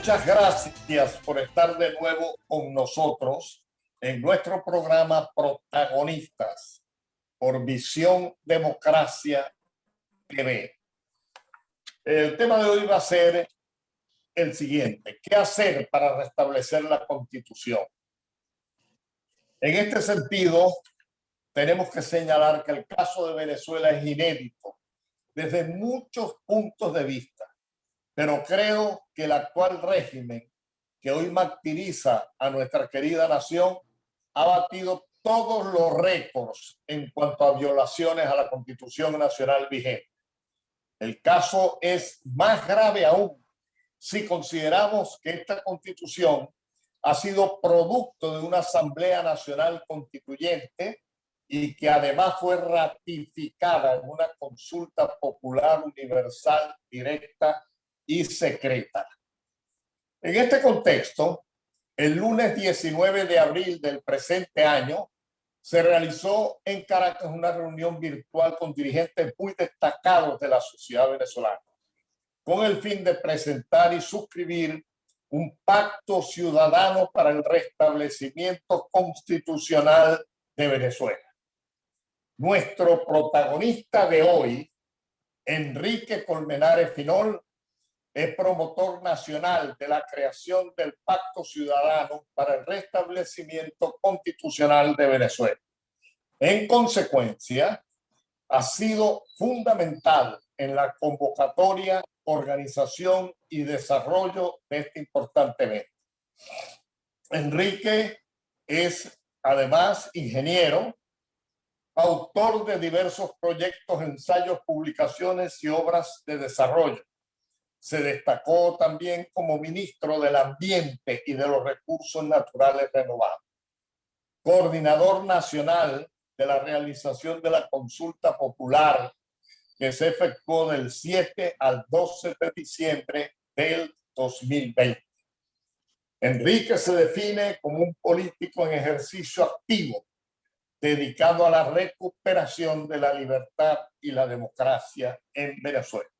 Muchas gracias por estar de nuevo con nosotros en nuestro programa Protagonistas por Visión Democracia TV. El tema de hoy va a ser el siguiente: ¿qué hacer para restablecer la Constitución? En este sentido, tenemos que señalar que el caso de Venezuela es inédito desde muchos puntos de vista, pero creo que el actual régimen que hoy martiriza a nuestra querida nación ha batido todos los récords en cuanto a violaciones a la Constitución Nacional vigente. El caso es más grave aún si consideramos que esta Constitución ha sido producto de una Asamblea Nacional Constituyente y que además fue ratificada en una consulta popular universal, directa y secreta. En este contexto, el lunes 19 de abril del presente año se realizó en Caracas una reunión virtual con dirigentes muy destacados de la sociedad venezolana, con el fin de presentar y suscribir un pacto ciudadano para el restablecimiento constitucional de Venezuela. Nuestro protagonista de hoy, Enrique Colmenares Finol, es promotor nacional de la creación del Pacto Ciudadano para el Restablecimiento Constitucional de Venezuela. En consecuencia, ha sido fundamental en la convocatoria, organización y desarrollo de este importante evento. Enrique es además ingeniero, autor de diversos proyectos, ensayos, publicaciones y obras de desarrollo. Se destacó también como ministro del Ambiente y de los Recursos Naturales Renovables, coordinador nacional de la realización de la consulta popular que se efectuó del 7 al 12 de diciembre del 2020. Enrique se define como un político en ejercicio activo, dedicado a la recuperación de la libertad y la democracia en Venezuela.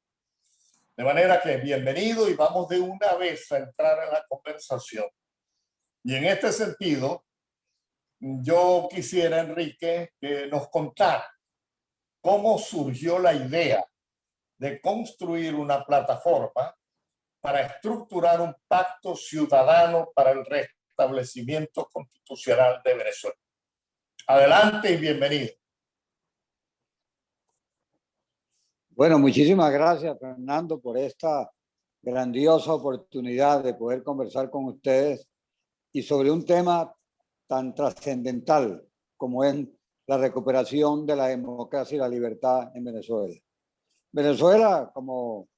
De manera que bienvenido y vamos de una vez a entrar en la conversación. Y en este sentido, yo quisiera, Enrique, que nos contara cómo surgió la idea de construir una plataforma para estructurar un pacto ciudadano para el restablecimiento constitucional de Venezuela. Adelante y bienvenido. Bueno, muchísimas gracias, Fernando, por esta grandiosa oportunidad de poder conversar con ustedes y sobre un tema tan trascendental como es la recuperación de la democracia y la libertad en Venezuela. Venezuela, como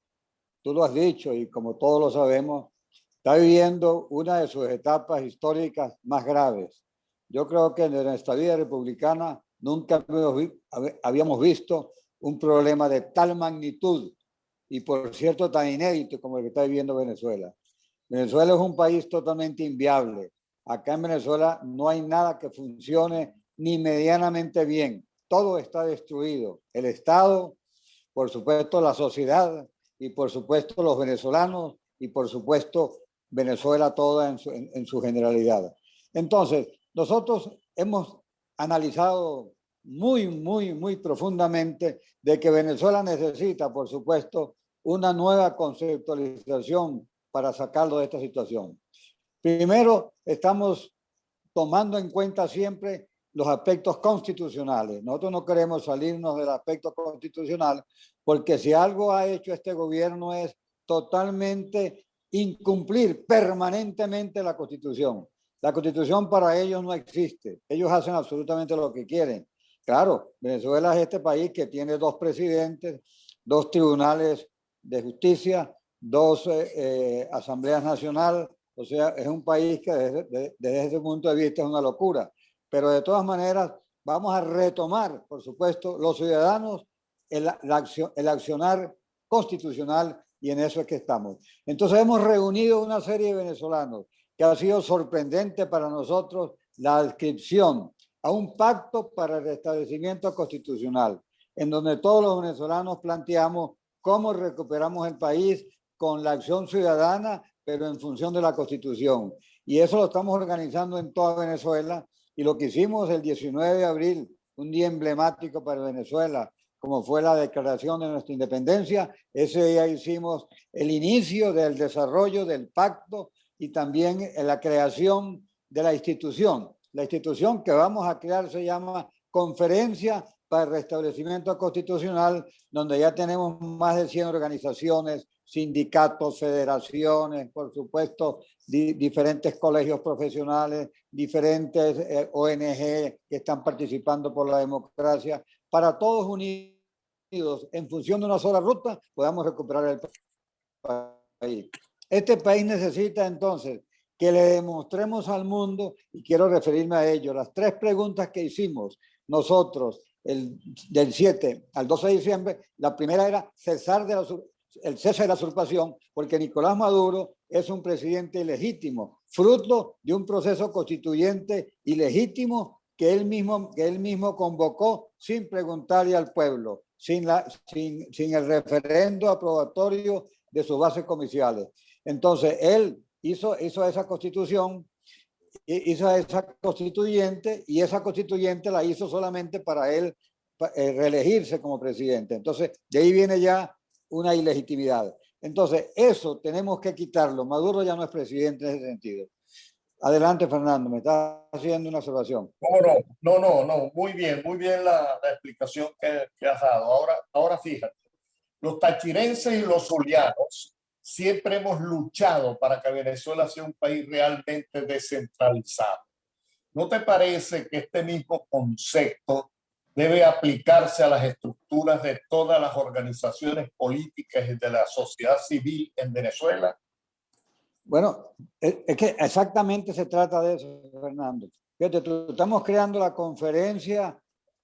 tú lo has dicho y como todos lo sabemos, está viviendo una de sus etapas históricas más graves. Yo creo que en nuestra vida republicana nunca habíamos visto un problema de tal magnitud y, por cierto, tan inédito como el que está viviendo Venezuela. Venezuela es un país totalmente inviable. Acá en Venezuela no hay nada que funcione ni medianamente bien. Todo está destruido. El Estado, por supuesto, la sociedad y, por supuesto, los venezolanos y, por supuesto, Venezuela toda en su generalidad. Entonces, nosotros hemos analizado muy profundamente de que Venezuela necesita, por supuesto, una nueva conceptualización para sacarlo de esta situación. Primero, estamos tomando en cuenta siempre los aspectos constitucionales. Nosotros no queremos salirnos del aspecto constitucional porque si algo ha hecho este gobierno es totalmente incumplir permanentemente la Constitución. La Constitución para ellos no existe. Ellos hacen absolutamente lo que quieren. Claro, Venezuela es este país que tiene 2 presidentes, 2 tribunales de justicia, 2 asambleas nacionales. O sea, es un país que desde ese punto de vista es una locura. Pero de todas maneras, vamos a retomar, por supuesto, los ciudadanos, el accionar constitucional, y en eso es que estamos. Entonces hemos reunido una serie de venezolanos que ha sido sorprendente para nosotros la adscripción a un pacto para el restablecimiento constitucional, en donde todos los venezolanos planteamos cómo recuperamos el país con la acción ciudadana, pero en función de la Constitución. Y eso lo estamos organizando en toda Venezuela. Y lo que hicimos el 19 de abril, un día emblemático para Venezuela, como fue la declaración de nuestra independencia, ese día hicimos el inicio del desarrollo del pacto y también la creación de la institución. La institución que vamos a crear se llama Conferencia para el Restablecimiento Constitucional, donde ya tenemos más de 100 organizaciones, sindicatos, federaciones, por supuesto, diferentes colegios profesionales, diferentes ONG que están participando por la democracia, para todos unidos en función de una sola ruta, podamos recuperar el país. Este país necesita entonces que le demostremos al mundo, y quiero referirme a ello, las 3 preguntas que hicimos nosotros del 7 al 12 de diciembre. La primera era el cese de la usurpación, porque Nicolás Maduro es un presidente ilegítimo, fruto de un proceso constituyente ilegítimo que él mismo convocó sin preguntarle al pueblo, sin el referendo aprobatorio de sus bases comiciales. Entonces, él hizo esa constitución, hizo esa constituyente, y esa constituyente la hizo solamente para él reelegirse como presidente. Entonces, de ahí viene ya una ilegitimidad. Entonces, eso tenemos que quitarlo. Maduro ya no es presidente en ese sentido. Adelante, Fernando, me está haciendo una observación. ¿Cómo no? No. Muy bien la explicación que has dado. Ahora fíjate, los tachirenses y los zulianos siempre hemos luchado para que Venezuela sea un país realmente descentralizado. ¿No te parece que este mismo concepto debe aplicarse a las estructuras de todas las organizaciones políticas y de la sociedad civil en Venezuela? Bueno, es que exactamente se trata de eso, Fernando. Fíjate, estamos creando la conferencia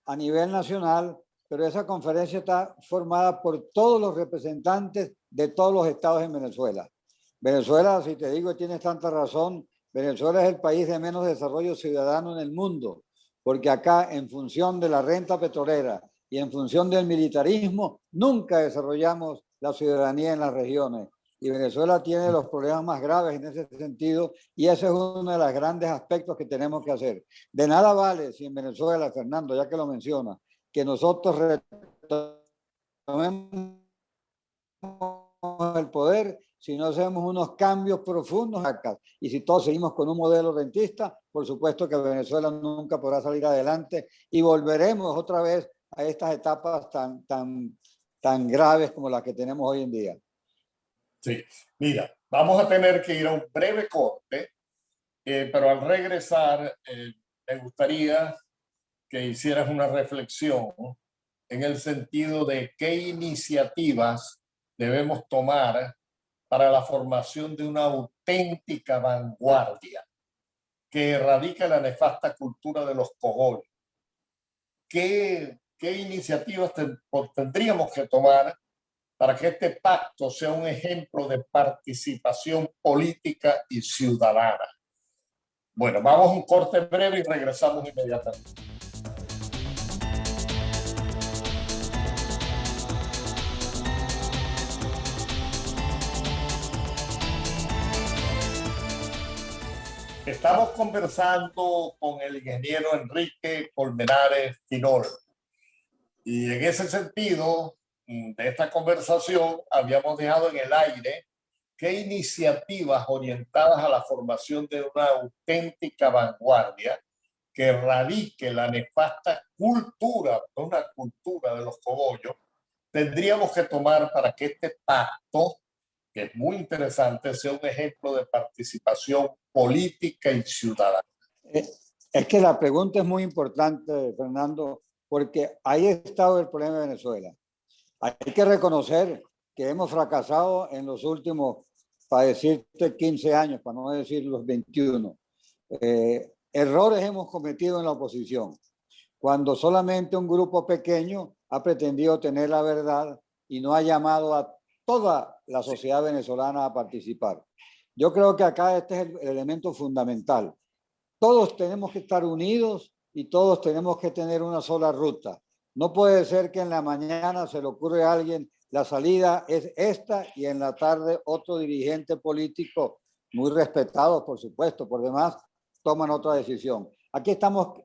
a nivel nacional, pero esa conferencia está formada por todos los representantes de todos los estados en Venezuela. Venezuela, si te digo, tienes tanta razón, Venezuela es el país de menos desarrollo ciudadano en el mundo, porque acá, en función de la renta petrolera y en función del militarismo, nunca desarrollamos la ciudadanía en las regiones. Y Venezuela tiene los problemas más graves en ese sentido, y ese es uno de los grandes aspectos que tenemos que hacer. De nada vale si en Venezuela, Fernando, ya que lo menciona, que nosotros retomemos el poder si no hacemos unos cambios profundos acá. Y si todos seguimos con un modelo rentista, por supuesto que Venezuela nunca podrá salir adelante y volveremos otra vez a estas etapas tan graves como las que tenemos hoy en día. Sí, mira, vamos a tener que ir a un breve corte, pero al regresar me gustaría que hicieras una reflexión en el sentido de qué iniciativas debemos tomar para la formación de una auténtica vanguardia que erradique la nefasta cultura de los cogollos. ¿Qué iniciativas tendríamos que tomar para que este pacto sea un ejemplo de participación política y ciudadana? Bueno, vamos a un corte breve y regresamos inmediatamente. Estamos conversando con el ingeniero Enrique Colmenares Finol. Y en ese sentido, de esta conversación, habíamos dejado en el aire qué iniciativas orientadas a la formación de una auténtica vanguardia que erradique la nefasta cultura, una cultura de los cogollos, tendríamos que tomar para que este pacto, que es muy interesante, sea un ejemplo de participación política y ciudadana. Es que la pregunta es muy importante, Fernando, porque ahí ha estado el problema de Venezuela. Hay que reconocer que hemos fracasado en los últimos, para decirte, 15 años, para no decir los 21. Errores hemos cometido en la oposición, cuando solamente un grupo pequeño ha pretendido tener la verdad y no ha llamado a toda la sociedad venezolana a participar. Yo creo que acá este es el elemento fundamental. Todos tenemos que estar unidos y todos tenemos que tener una sola ruta. No puede ser que en la mañana se le ocurre a alguien la salida es esta y en la tarde otro dirigente político muy respetado, por supuesto, por demás, toman otra decisión. Aquí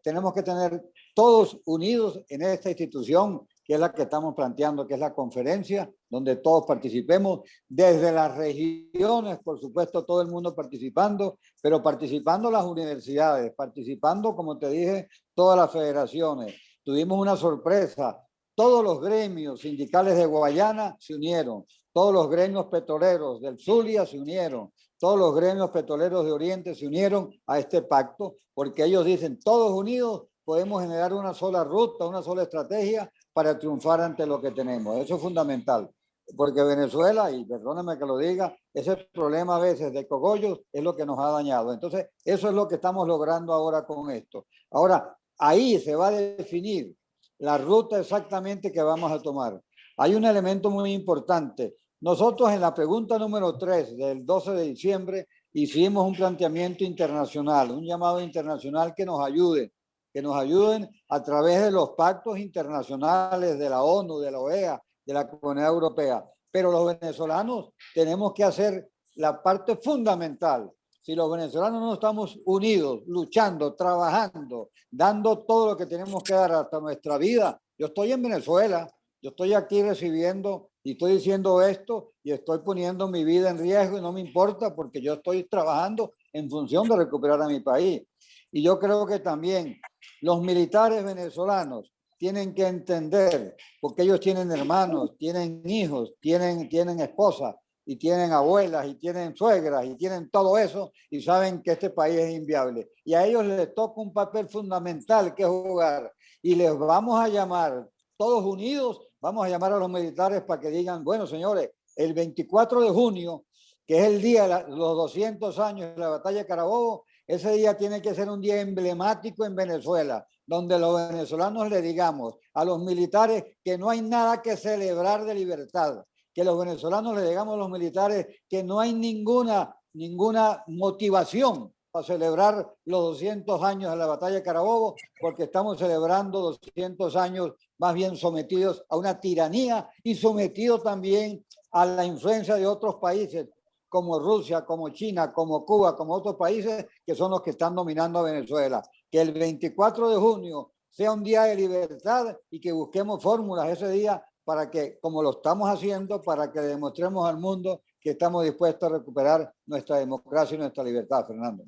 tenemos que tener todos unidos en esta institución, que es la que estamos planteando, que es la conferencia, donde todos participemos, desde las regiones, por supuesto, todo el mundo participando, pero participando las universidades, participando, como te dije, todas las federaciones. Tuvimos una sorpresa. Todos los gremios sindicales de Guayana se unieron, todos los gremios petroleros del Zulia se unieron, todos los gremios petroleros de Oriente se unieron a este pacto, porque ellos dicen, todos unidos podemos generar una sola ruta, una sola estrategia para triunfar ante lo que tenemos. Eso es fundamental, porque Venezuela, y perdóname que lo diga, ese problema a veces de cogollos es lo que nos ha dañado. Entonces, eso es lo que estamos logrando ahora con esto. Ahora, ahí se va a definir la ruta exactamente que vamos a tomar. Hay un elemento muy importante. Nosotros en la pregunta número 3 del 12 de diciembre hicimos un planteamiento internacional, un llamado internacional que nos ayuden a través de los pactos internacionales de la ONU, de la OEA, de la Comunidad Europea. Pero los venezolanos tenemos que hacer la parte fundamental. Si los venezolanos no estamos unidos, luchando, trabajando, dando todo lo que tenemos que dar hasta nuestra vida. Yo estoy en Venezuela, yo estoy aquí recibiendo y estoy diciendo esto y estoy poniendo mi vida en riesgo y no me importa porque yo estoy trabajando en función de recuperar a mi país. Y yo creo que también los militares venezolanos tienen que entender, porque ellos tienen hermanos, tienen hijos, tienen esposas, y tienen abuelas, y tienen suegras, y tienen todo eso, y saben que este país es inviable. Y a ellos les toca un papel fundamental que jugar. Y les vamos a llamar, todos unidos, vamos a llamar a los militares para que digan, bueno, señores, el 24 de junio, que es el día de los 200 años de la batalla de Carabobo, ese día tiene que ser un día emblemático en Venezuela, donde los venezolanos le digamos a los militares que no hay nada que celebrar de libertad, que los venezolanos le digamos a los militares que no hay ninguna motivación para celebrar los 200 años de la batalla de Carabobo, porque estamos celebrando 200 años más bien sometidos a una tiranía y sometidos también a la influencia de otros países como Rusia, como China, como Cuba, como otros países que son los que están dominando a Venezuela. Que el 24 de junio sea un día de libertad y que busquemos fórmulas ese día para que, como lo estamos haciendo, para que demostremos al mundo que estamos dispuestos a recuperar nuestra democracia y nuestra libertad, Fernando.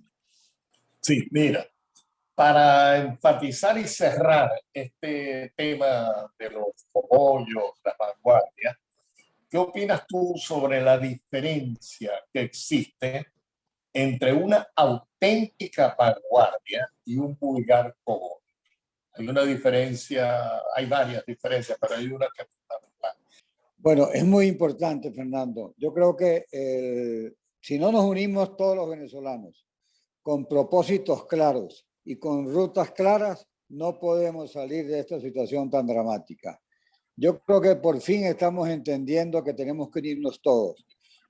Sí, mira, para enfatizar y cerrar este tema de los cogollos, las vanguardias, ¿qué opinas tú sobre la diferencia que existe entre una auténtica vanguardia y un vulgar cogollo? Hay una diferencia, hay varias diferencias, pero hay una que es fundamental. Bueno, es muy importante, Fernando. Yo creo que si no nos unimos todos los venezolanos con propósitos claros y con rutas claras, no podemos salir de esta situación tan dramática. Yo creo que por fin estamos entendiendo que tenemos que unirnos todos.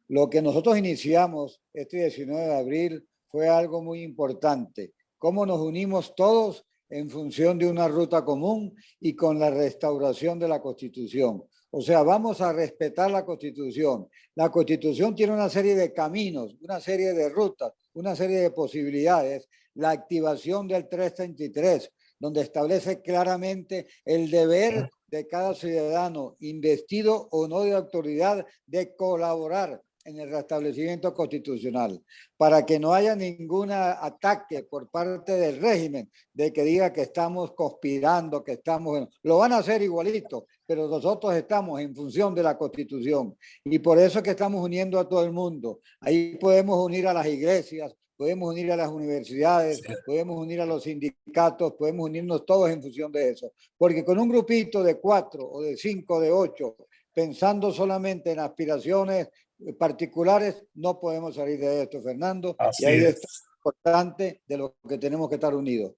Lo que nosotros iniciamos este 19 de abril fue algo muy importante. Cómo nos unimos todos en función de una ruta común y con la restauración de la Constitución. O sea, vamos a respetar la Constitución. La Constitución tiene una serie de caminos, una serie de rutas, una serie de posibilidades. La activación del 333, donde establece claramente el deber de cada ciudadano, investido o no de autoridad, de colaborar en el restablecimiento constitucional, para que no haya ningún ataque por parte del régimen de que diga que estamos conspirando, que estamos... Lo van a hacer igualito, pero nosotros estamos en función de la Constitución y por eso es que estamos uniendo a todo el mundo. Ahí podemos unir a las iglesias, podemos unir a las universidades, podemos unir a los sindicatos, podemos unirnos todos en función de eso. Porque con un grupito de 4 o de 5 o de 8, pensando solamente en aspiraciones particulares, no podemos salir de esto, Fernando. Así y ahí es. está lo importante de lo que tenemos que estar unidos.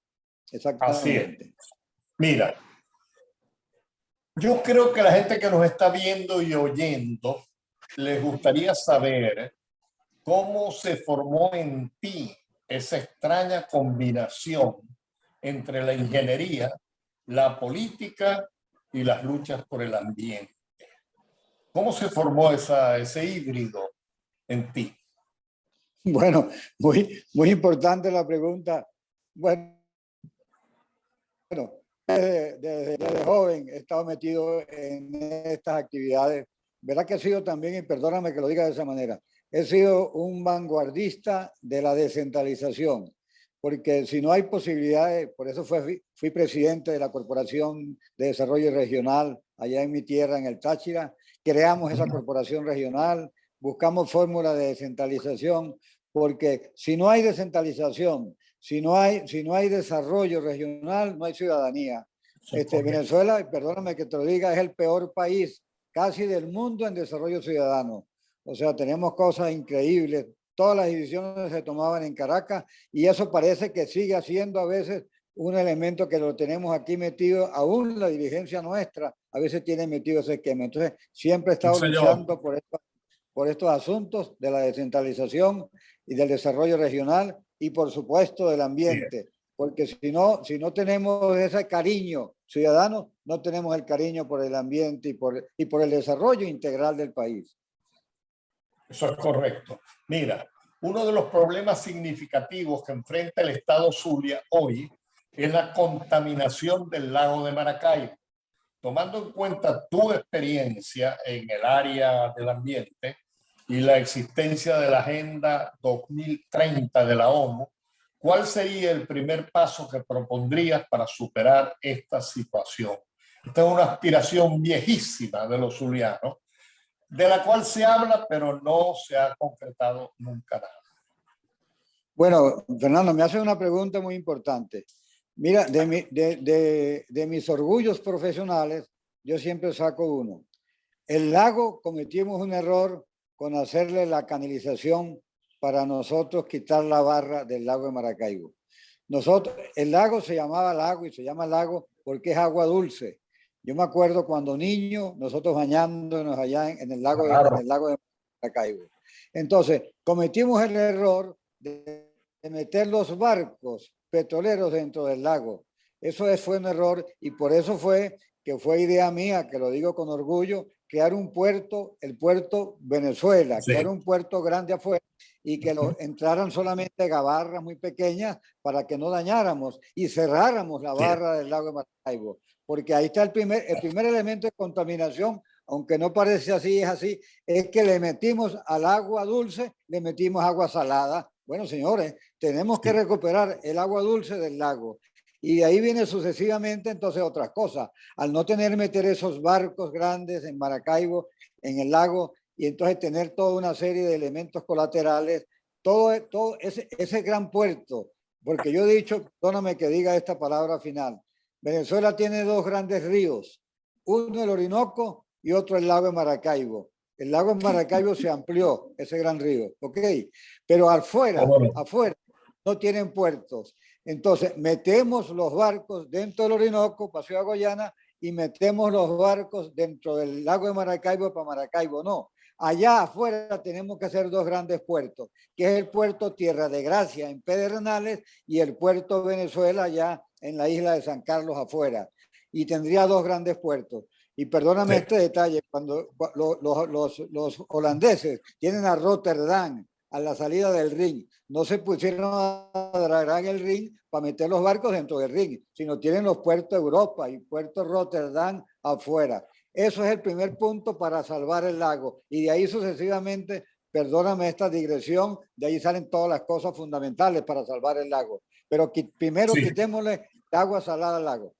Exactamente. Así es. Mira, yo creo que la gente que nos está viendo y oyendo les gustaría saber cómo se formó en ti esa extraña combinación entre la ingeniería, la política y las luchas por el ambiente. ¿Cómo se formó ese híbrido en ti? Bueno, muy importante la pregunta. Bueno, desde joven he estado metido en estas actividades. Verá que he sido también, y perdóname que lo diga de esa manera, he sido un vanguardista de la descentralización, porque si no hay posibilidades, por eso fui presidente de la Corporación de Desarrollo Regional allá en mi tierra, en el Táchira. Creamos esa corporación regional, buscamos fórmulas de descentralización, porque si no hay descentralización, si no hay desarrollo regional, no hay ciudadanía. Venezuela, perdóname que te lo diga, es el peor país casi del mundo en desarrollo ciudadano. O sea, tenemos cosas increíbles. Todas las decisiones se tomaban en Caracas y eso parece que sigue siendo a veces un elemento que lo tenemos aquí metido, aún la dirigencia nuestra a veces tiene metido ese esquema. Entonces, siempre he estado luchando por estos asuntos de la descentralización y del desarrollo regional y por supuesto del ambiente, porque si no tenemos ese cariño ciudadano, no tenemos el cariño por el ambiente y por el desarrollo integral del país. Eso es correcto. Mira, uno de los problemas significativos que enfrenta el estado Zulia hoy es la contaminación del lago de Maracaibo. Tomando en cuenta tu experiencia en el área del ambiente y la existencia de la Agenda 2030 de la ONU, ¿cuál sería el primer paso que propondrías para superar esta situación? Esta es una aspiración viejísima de los zulianos, de la cual se habla, pero no se ha concretado nunca nada. Bueno, Fernando, me hace una pregunta muy importante. Mira, de mis orgullos profesionales, yo siempre saco uno. El lago cometimos un error con hacerle la canalización para nosotros quitar la barra del lago de Maracaibo. El lago se llamaba lago y se llama lago porque es agua dulce. Yo me acuerdo cuando niño, nosotros bañándonos allá en el lago, en el lago de Maracaibo. Entonces, cometimos el error de meter los barcos petroleros dentro del lago. Fue un error y por eso fue que fue idea mía, que lo digo con orgullo, crear un puerto, el puerto Venezuela, sí. Crear un puerto grande afuera y que entraran solamente gabarras muy pequeñas para que no dañáramos y cerráramos la barra del lago de Maracaibo. Porque ahí está el primer elemento de contaminación, aunque no parece así, es así, es que le metimos al agua dulce, le metimos agua salada. Bueno, señores, tenemos que recuperar el agua dulce del lago. Y de ahí viene sucesivamente entonces otras cosas. Al no meter esos barcos grandes en Maracaibo, en el lago, y entonces tener toda una serie de elementos colaterales, todo ese gran puerto, porque yo he dicho, perdóname que diga esta palabra final, Venezuela tiene dos grandes ríos, uno el Orinoco y otro el lago de Maracaibo. El lago de Maracaibo se amplió, ese gran río, ¿ok? Pero afuera no tienen puertos. Entonces, metemos los barcos dentro del Orinoco, Paseo a Goyana, y metemos los barcos dentro del lago de Maracaibo para Maracaibo. No, allá afuera tenemos que hacer dos grandes puertos, que es el puerto Tierra de Gracia en Pedernales y el puerto Venezuela allá en la isla de San Carlos afuera. Y tendría dos grandes puertos. Y perdóname este detalle, cuando los holandeses tienen a Rotterdam a la salida del Rin, no se pusieron a dragar el Rin para meter los barcos dentro del Rin, sino tienen los puertos Europa y puerto Rotterdam afuera. Eso es el primer punto para salvar el lago. Y de ahí sucesivamente, perdóname esta digresión, de ahí salen todas las cosas fundamentales para salvar el lago. Pero primero quitémosle agua salada al lago.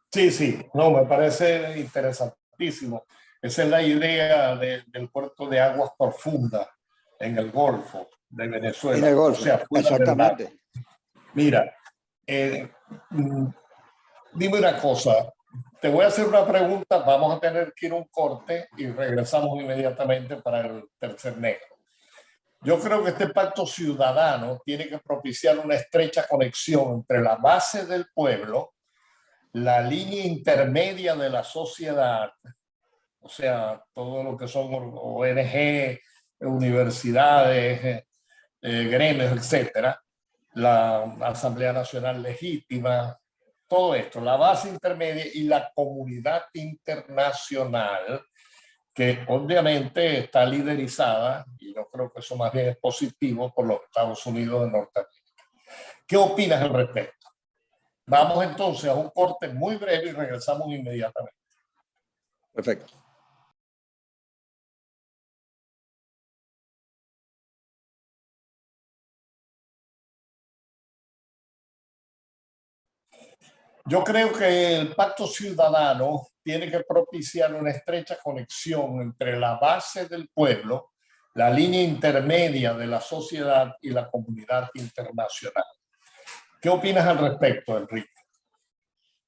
Sí, no, me parece interesantísimo. Esa es la idea del puerto de aguas profundas en el Golfo de Venezuela. En el Golfo, o sea, exactamente. Mira, dime una cosa, te voy a hacer una pregunta, vamos a tener que ir a un corte y regresamos inmediatamente para el tercer negro. Yo creo que este pacto ciudadano tiene que propiciar una estrecha conexión entre la base del pueblo, la línea intermedia de la sociedad, o sea, todo lo que son ONG, universidades, gremios, etcétera, la Asamblea Nacional Legítima, todo esto, la base intermedia y la comunidad internacional que obviamente está liderizada, y yo creo que eso más bien es positivo, por los Estados Unidos de Norteamérica. ¿Qué opinas al respecto? Vamos entonces a un corte muy breve y regresamos inmediatamente. Perfecto. Yo creo que el Pacto Ciudadano tiene que propiciar una estrecha conexión entre la base del pueblo, la línea intermedia de la sociedad y la comunidad internacional. ¿Qué opinas al respecto, Enrique?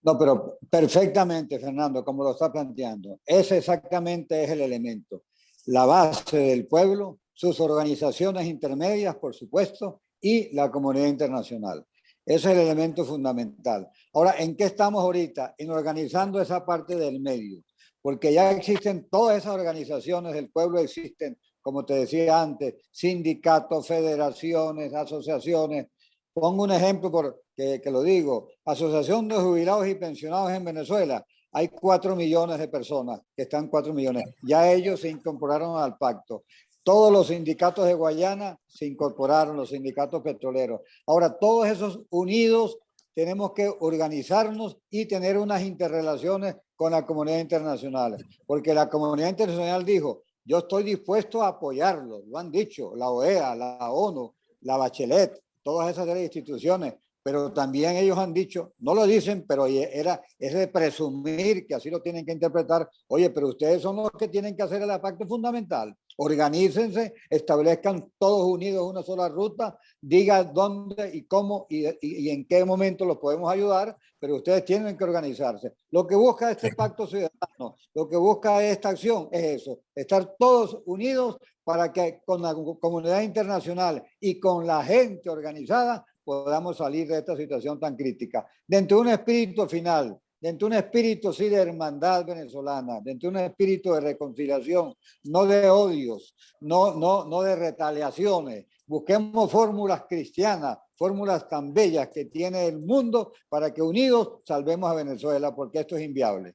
No, pero perfectamente, Fernando, como lo está planteando. Ese exactamente es el elemento. La base del pueblo, sus organizaciones intermedias, por supuesto, y la comunidad internacional. Ese es el elemento fundamental. Ahora, ¿en qué estamos ahorita? En organizando esa parte del medio. Porque ya existen todas esas organizaciones del pueblo, existen, como te decía antes, sindicatos, federaciones, asociaciones. Pongo un ejemplo que lo digo. Asociación de Jubilados y Pensionados en Venezuela. Hay 4 millones de personas, que están 4 millones. Ya ellos se incorporaron al pacto. Todos los sindicatos de Guayana se incorporaron, los sindicatos petroleros. Ahora, todos esos unidos tenemos que organizarnos y tener unas interrelaciones con la comunidad internacional. Porque la comunidad internacional dijo, yo estoy dispuesto a apoyarlos. Lo han dicho, la OEA, la ONU, la Bachelet, todas esas instituciones, pero también ellos han dicho, no lo dicen, pero es de presumir que así lo tienen que interpretar. Oye, pero ustedes son los que tienen que hacer el pacto fundamental. Organícense, establezcan todos unidos una sola ruta, digan dónde y cómo y en qué momento los podemos ayudar, pero ustedes tienen que organizarse. Lo que busca este pacto ciudadano, lo que busca esta acción es eso, estar todos unidos para que con la comunidad internacional y con la gente organizada podamos salir de esta situación tan crítica. Dentro de un espíritu final, dentro de un espíritu sí de hermandad venezolana, dentro de un espíritu de reconciliación, no de odios, no de retaliaciones. Busquemos fórmulas cristianas, fórmulas tan bellas que tiene el mundo para que unidos salvemos a Venezuela, porque esto es inviable.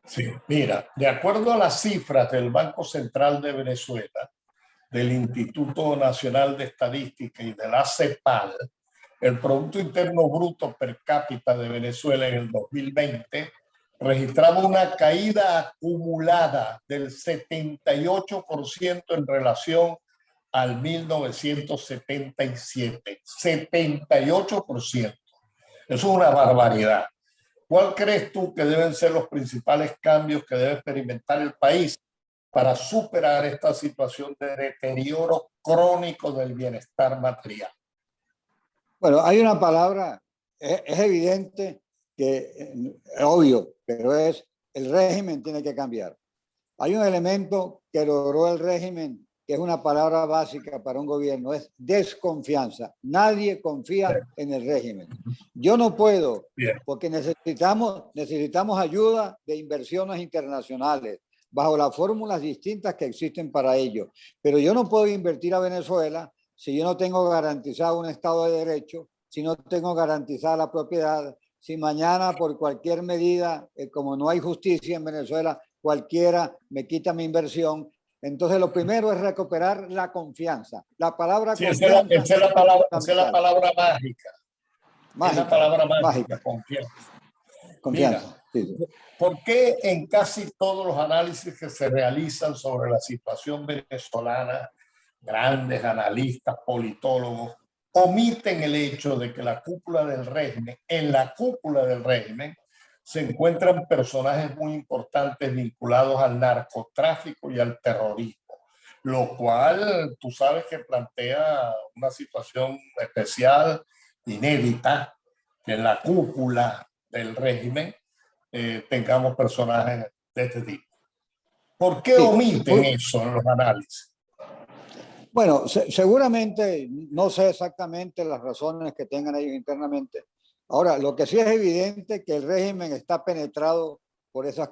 Sí, mira, de acuerdo a las cifras del Banco Central de Venezuela, del Instituto Nacional de Estadística y de la CEPAL, el Producto Interno Bruto per cápita de Venezuela en el 2020 registraba una caída acumulada del 78% en relación al 1977. 78%. Eso es una barbaridad. ¿Cuál crees tú que deben ser los principales cambios que debe experimentar el país para superar esta situación de deterioro crónico del bienestar material? Bueno, hay una palabra, es evidente que es obvio, pero es el régimen tiene que cambiar. Hay un elemento que logró el régimen, que es una palabra básica para un gobierno, es desconfianza. Nadie confía en el régimen. Yo no puedo, porque necesitamos ayuda de inversiones internacionales, bajo las fórmulas distintas que existen para ello. Pero yo no puedo invertir a Venezuela si yo no tengo garantizado un Estado de Derecho, si no tengo garantizada la propiedad, si mañana por cualquier medida, como no hay justicia en Venezuela, cualquiera me quita mi inversión. Entonces lo primero es recuperar la confianza. La palabra sí, confianza esa es la palabra mágica. Es la palabra mágica, confianza. Confianza. Mira, sí. ¿por qué en casi todos los análisis que se realizan sobre la situación venezolana, grandes analistas, politólogos, omiten el hecho de que la cúpula del régimen, en la cúpula del régimen, se encuentran personajes muy importantes vinculados al narcotráfico y al terrorismo, lo cual tú sabes que plantea una situación especial, inédita, que en la cúpula del régimen tengamos personajes de este tipo. ¿Por qué omiten eso en los análisis? Bueno, seguramente no sé exactamente las razones que tengan ellos internamente. Ahora, lo que sí es evidente es que el régimen está penetrado por esas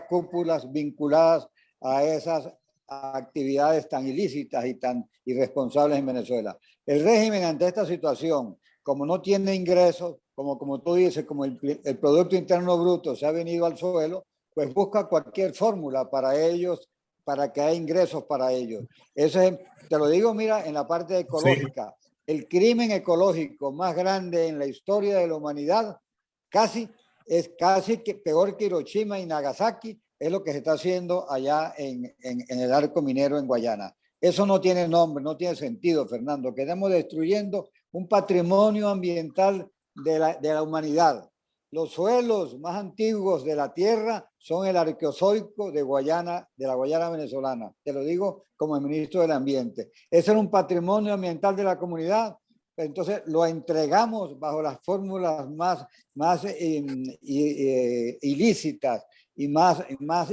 cúpulas vinculadas a esas actividades tan ilícitas y tan irresponsables en Venezuela. El régimen ante esta situación, como no tiene ingresos, como tú dices, como el Producto Interno Bruto se ha venido al suelo, pues busca cualquier fórmula para ellos, para que haya ingresos para ellos. Eso es, te lo digo, mira, en la parte ecológica. Sí. El crimen ecológico más grande en la historia de la humanidad es casi que peor que Hiroshima y Nagasaki, es lo que se está haciendo allá en el arco minero en Guayana. Eso no tiene nombre, no tiene sentido, Fernando. Quedamos destruyendo un patrimonio ambiental de la humanidad. Los suelos más antiguos de la Tierra son el arqueozoico de Guayana, de la Guayana venezolana. Te lo digo como el ministro del Ambiente. Ese era un patrimonio ambiental de la comunidad. Entonces lo entregamos bajo las fórmulas más ilícitas y más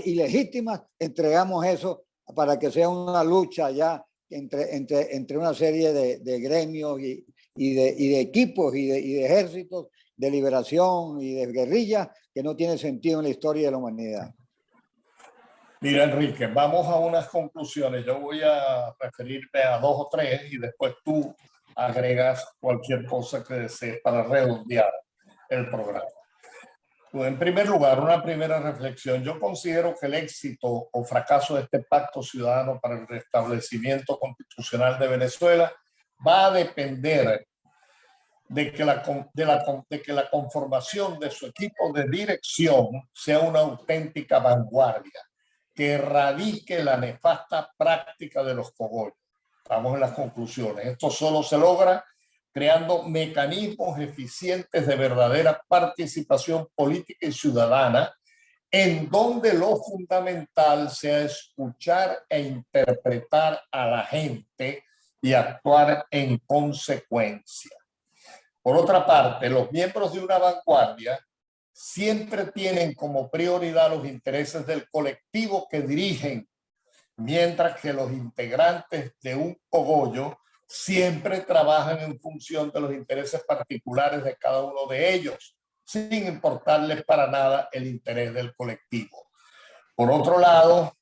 ilegítimas. Entregamos eso para que sea una lucha ya entre una serie de gremios y de equipos y de ejércitos de liberación y de guerrilla que no tiene sentido en la historia de la humanidad. Mira, Enrique, vamos a unas conclusiones. Yo voy a referirme a 2 o 3 y después tú agregas cualquier cosa que desees para redondear el programa. Pues en primer lugar, una primera reflexión. Yo considero que el éxito o fracaso de este pacto ciudadano para el restablecimiento constitucional de Venezuela va a depender de que la conformación de su equipo de dirección sea una auténtica vanguardia, que erradique la nefasta práctica de los cogollos. Vamos en las conclusiones. Esto solo se logra creando mecanismos eficientes de verdadera participación política y ciudadana, en donde lo fundamental sea escuchar e interpretar a la gente y actuar en consecuencia. Por otra parte, los miembros de una vanguardia siempre tienen como prioridad los intereses del colectivo que dirigen, mientras que los integrantes de un cogollo siempre trabajan en función de los intereses particulares de cada uno de ellos, sin importarles para nada el interés del colectivo. Por otro lado,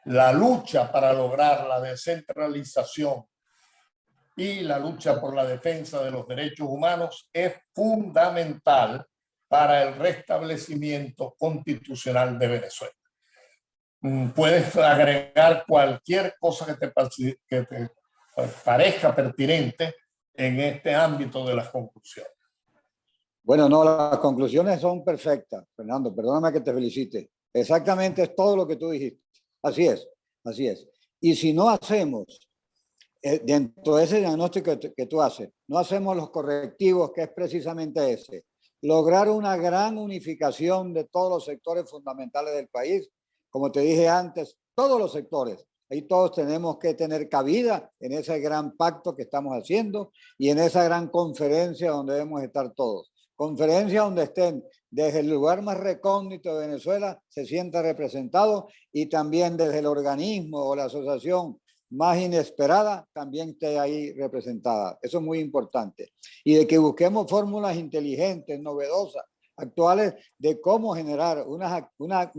la lucha para lograr la descentralización y la lucha por la defensa de los derechos humanos es fundamental para el restablecimiento constitucional de Venezuela. Puedes agregar cualquier cosa que te parezca pertinente en este ámbito de las conclusiones. Bueno, no, las conclusiones son perfectas, Fernando, perdóname que te felicite. Exactamente es todo lo que tú dijiste. Así es, así es. Y si no hacemos, dentro de ese diagnóstico que tú haces, no hacemos los correctivos, que es precisamente ese, lograr una gran unificación de todos los sectores fundamentales del país, como te dije antes, todos los sectores. Ahí todos tenemos que tener cabida en ese gran pacto que estamos haciendo y en esa gran conferencia donde debemos estar todos. Conferencia donde estén desde el lugar más recóndito de Venezuela, se sienta representado, y también desde el organismo o la asociación más inesperada también esté ahí representada. Eso es muy importante. Y de que busquemos fórmulas inteligentes, novedosas, actuales, de cómo generar un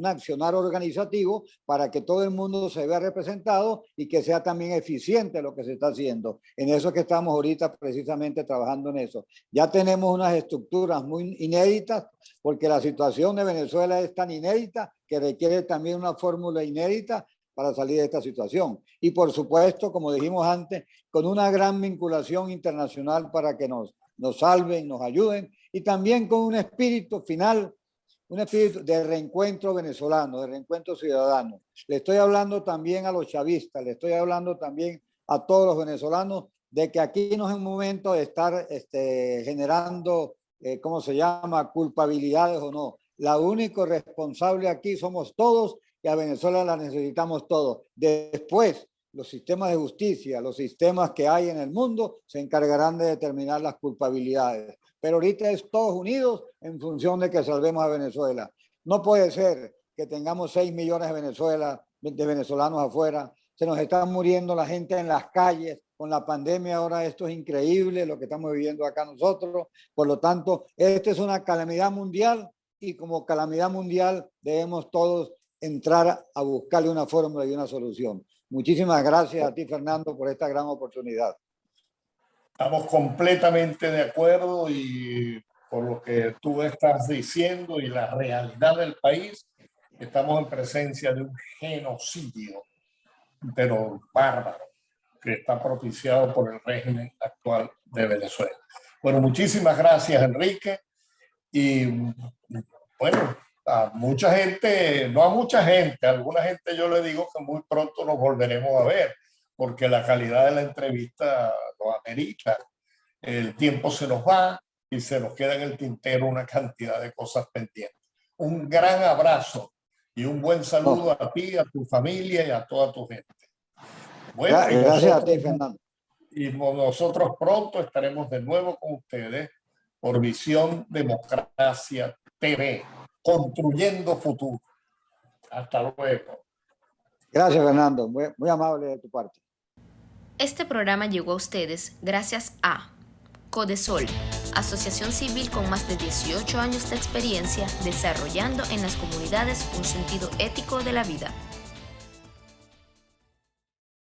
accionar organizativo para que todo el mundo se vea representado y que sea también eficiente lo que se está haciendo. En eso es que estamos ahorita precisamente trabajando en eso. Ya tenemos unas estructuras muy inéditas, porque la situación de Venezuela es tan inédita que requiere también una fórmula inédita para salir de esta situación. Y por supuesto, como dijimos antes, con una gran vinculación internacional para que nos salven, nos ayuden, y también con un espíritu final, un espíritu de reencuentro venezolano, de reencuentro ciudadano. Le estoy hablando también a los chavistas, le estoy hablando también a todos los venezolanos, de que aquí no es un momento de estar generando, ¿cómo se llama?, culpabilidades o no. La única responsable aquí somos todos, y a Venezuela la necesitamos todos. Después, los sistemas de justicia, los sistemas que hay en el mundo se encargarán de determinar las culpabilidades. Pero ahorita es todos unidos en función de que salvemos a Venezuela. No puede ser que tengamos 6 millones de venezolanos afuera. Se nos está muriendo la gente en las calles. Con la pandemia ahora esto es increíble lo que estamos viviendo acá nosotros. Por lo tanto, esta es una calamidad mundial, y como calamidad mundial debemos todos entrar a buscarle una fórmula y una solución. Muchísimas gracias a ti, Fernando, por esta gran oportunidad. Estamos completamente de acuerdo, y por lo que tú estás diciendo y la realidad del país, estamos en presencia de un genocidio, pero bárbaro, que está propiciado por el régimen actual de Venezuela. Bueno, muchísimas gracias, Enrique. Y bueno, a mucha gente, no a mucha gente, a alguna gente yo le digo que muy pronto nos volveremos a ver, porque la calidad de la entrevista lo amerita. El tiempo se nos va y se nos queda en el tintero una cantidad de cosas pendientes. Un gran abrazo y un buen saludo a ti, a tu familia y a toda tu gente. Bueno, gracias a ti, Fernando. Y nosotros pronto estaremos de nuevo con ustedes por Visión Democracia TV, construyendo futuro. Hasta luego. Gracias, Fernando. Muy amable de tu parte. Este programa llegó a ustedes gracias a Codesol, asociación civil con más de 18 años de experiencia desarrollando en las comunidades un sentido ético de la vida.